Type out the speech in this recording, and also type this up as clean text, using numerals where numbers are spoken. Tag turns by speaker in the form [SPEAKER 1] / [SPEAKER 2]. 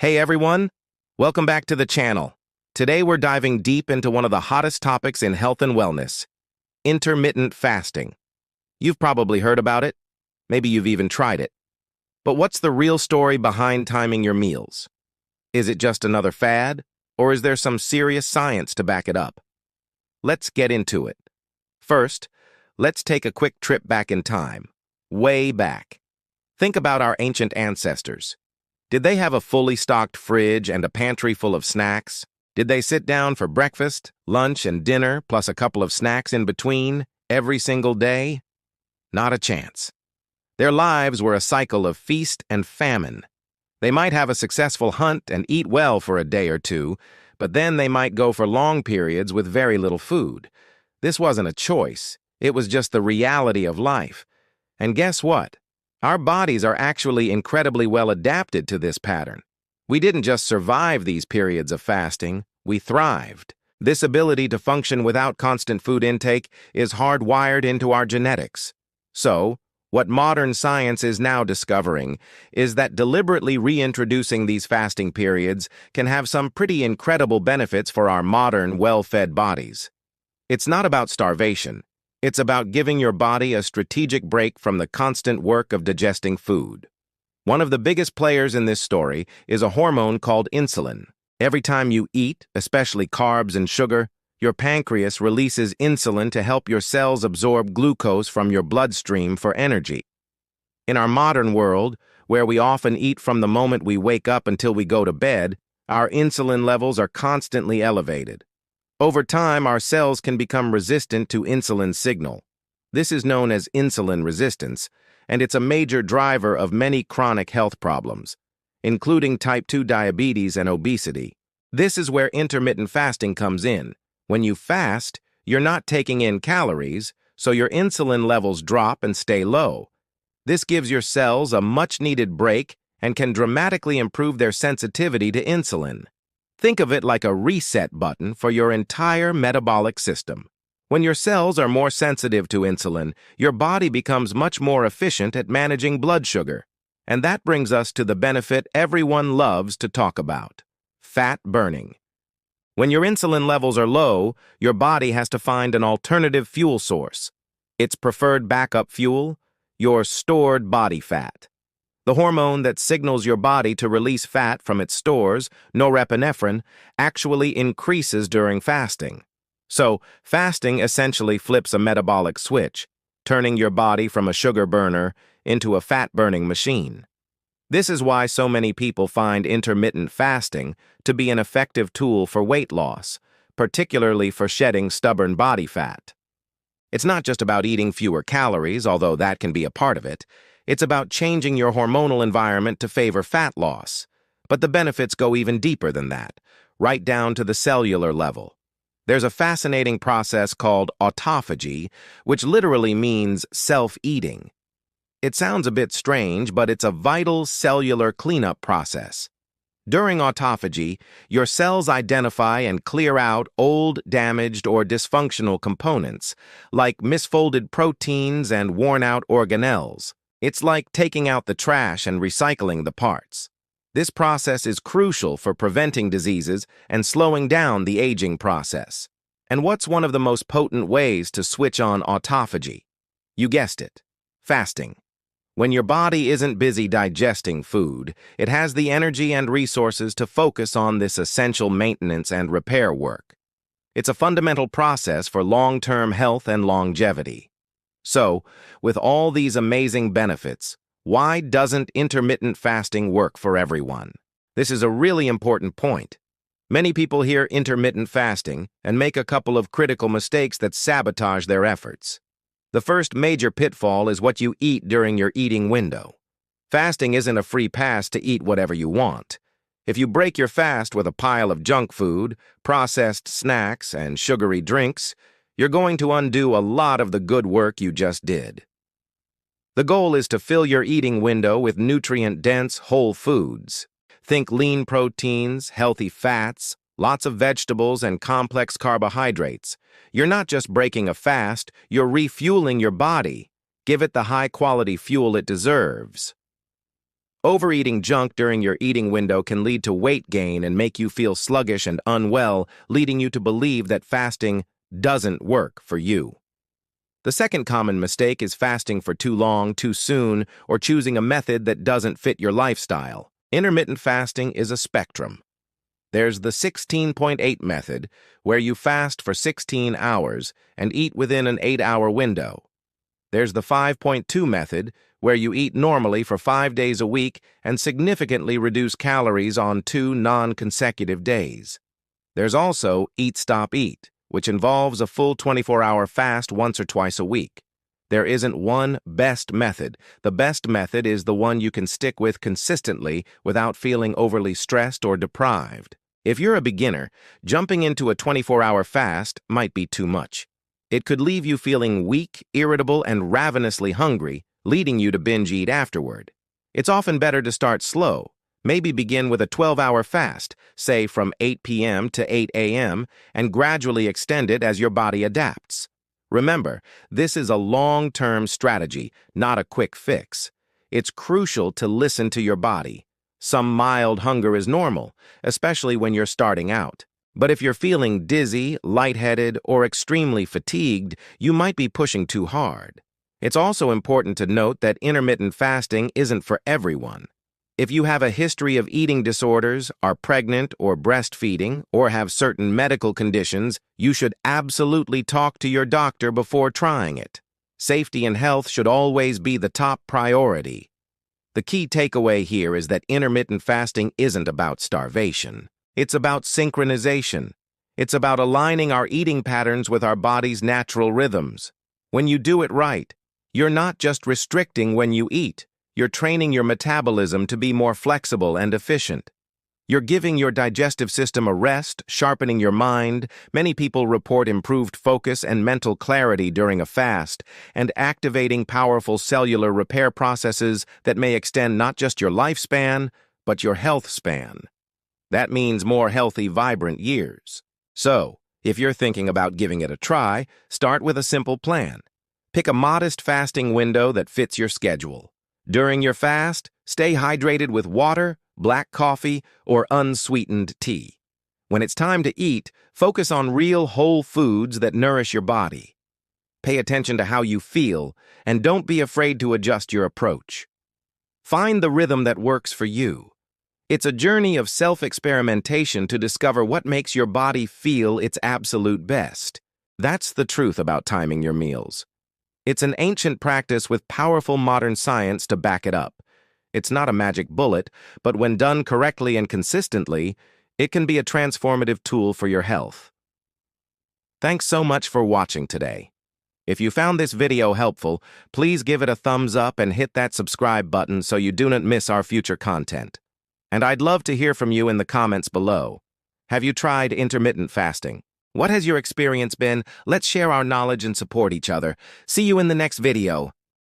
[SPEAKER 1] Hey everyone, welcome back to the channel. Today we're diving deep into one of the hottest topics in health and wellness, intermittent fasting. You've probably heard about it, maybe you've even tried it. But what's the real story behind timing your meals? Is it just another fad, or is there some serious science to back it up? Let's get into it. First, let's take a quick trip back in time, way back. Think about our ancient ancestors. Did they have a fully stocked fridge and a pantry full of snacks? Did they sit down for breakfast, lunch, and dinner, plus a couple of snacks in between, every single day? Not a chance. Their lives were a cycle of feast and famine. They might have a successful hunt and eat well for a day or two, but then they might go for long periods with very little food. This wasn't a choice. It was just the reality of life. And guess what? Our bodies are actually incredibly well adapted to this pattern. We didn't just survive these periods of fasting, we thrived. This ability to function without constant food intake is hardwired into our genetics. So, what modern science is now discovering is that deliberately reintroducing these fasting periods can have some pretty incredible benefits for our modern, well-fed bodies. It's not about starvation. It's about giving your body a strategic break from the constant work of digesting food. One of the biggest players in this story is a hormone called insulin. Every time you eat, especially carbs and sugar, your pancreas releases insulin to help your cells absorb glucose from your bloodstream for energy. In our modern world, where we often eat from the moment we wake up until we go to bed, our insulin levels are constantly elevated. Over time, our cells can become resistant to insulin signal. This is known as insulin resistance, and it's a major driver of many chronic health problems, including type 2 diabetes and obesity. This is where intermittent fasting comes in. When you fast, you're not taking in calories, so your insulin levels drop and stay low. This gives your cells a much-needed break and can dramatically improve their sensitivity to insulin. Think of it like a reset button for your entire metabolic system. When your cells are more sensitive to insulin, your body becomes much more efficient at managing blood sugar. And that brings us to the benefit everyone loves to talk about: fat burning. When your insulin levels are low, your body has to find an alternative fuel source. Its preferred backup fuel? Your stored body fat. The hormone that signals your body to release fat from its stores, norepinephrine, actually increases during fasting. So, fasting essentially flips a metabolic switch, turning your body from a sugar burner into a fat-burning machine. This is why so many people find intermittent fasting to be an effective tool for weight loss, particularly for shedding stubborn body fat. It's not just about eating fewer calories, although that can be a part of it. It's about changing your hormonal environment to favor fat loss. But the benefits go even deeper than that, right down to the cellular level. There's a fascinating process called autophagy, which literally means self-eating. It sounds a bit strange, but it's a vital cellular cleanup process. During autophagy, your cells identify and clear out old, damaged, or dysfunctional components, like misfolded proteins and worn-out organelles. It's like taking out the trash and recycling the parts. This process is crucial for preventing diseases and slowing down the aging process. And what's one of the most potent ways to switch on autophagy? You guessed it, fasting. When your body isn't busy digesting food, it has the energy and resources to focus on this essential maintenance and repair work. It's a fundamental process for long-term health and longevity. So, with all these amazing benefits, why doesn't intermittent fasting work for everyone? This is a really important point. Many people hear intermittent fasting and make a couple of critical mistakes that sabotage their efforts. The first major pitfall is what you eat during your eating window. Fasting isn't a free pass to eat whatever you want. If you break your fast with a pile of junk food, processed snacks, and sugary drinks, you're going to undo a lot of the good work you just did. The goal is to fill your eating window with nutrient-dense whole foods. Think lean proteins, healthy fats, lots of vegetables, and complex carbohydrates. You're not just breaking a fast, you're refueling your body. Give it the high-quality fuel it deserves. Overeating junk during your eating window can lead to weight gain and make you feel sluggish and unwell, leading you to believe that fasting doesn't work for you. The second common mistake is fasting for too long, too soon, or choosing a method that doesn't fit your lifestyle. Intermittent fasting is a spectrum. There's the 16.8 method, where you fast for 16 hours and eat within an 8-hour window. There's the 5.2 method, where you eat normally for 5 days a week and significantly reduce calories on 2 non-consecutive days. There's also Eat Stop Eat, which involves a full 24-hour fast once or twice a week. There isn't one best method. The best method is the one you can stick with consistently without feeling overly stressed or deprived. If you're a beginner, jumping into a 24-hour fast might be too much. It could leave you feeling weak, irritable, and ravenously hungry, leading you to binge eat afterward. It's often better to start slow. Maybe begin with a 12-hour fast, say from 8 p.m. to 8 a.m., and gradually extend it as your body adapts. Remember, this is a long-term strategy, not a quick fix. It's crucial to listen to your body. Some mild hunger is normal, especially when you're starting out. But if you're feeling dizzy, lightheaded, or extremely fatigued, you might be pushing too hard. It's also important to note that intermittent fasting isn't for everyone. If you have a history of eating disorders, are pregnant or breastfeeding, or have certain medical conditions, you should absolutely talk to your doctor before trying it. Safety and health should always be the top priority. The key takeaway here is that intermittent fasting isn't about starvation. It's about synchronization. It's about aligning our eating patterns with our body's natural rhythms. When you do it right, you're not just restricting when you eat. You're training your metabolism to be more flexible and efficient. You're giving your digestive system a rest, sharpening your mind. Many people report improved focus and mental clarity during a fast, and activating powerful cellular repair processes that may extend not just your lifespan, but your health span. That means more healthy, vibrant years. So, if you're thinking about giving it a try, start with a simple plan. Pick a modest fasting window that fits your schedule. During your fast, stay hydrated with water, black coffee, or unsweetened tea. When it's time to eat, focus on real whole foods that nourish your body. Pay attention to how you feel, and don't be afraid to adjust your approach. Find the rhythm that works for you. It's a journey of self-experimentation to discover what makes your body feel its absolute best. That's the truth about timing your meals. It's an ancient practice with powerful modern science to back it up. It's not a magic bullet, but when done correctly and consistently, it can be a transformative tool for your health. Thanks so much for watching today. If you found this video helpful, please give it a thumbs up and hit that subscribe button so you do not miss our future content. And I'd love to hear from you in the comments below. Have you tried intermittent fasting? What has your experience been? Let's share our knowledge and support each other. See you in the next video.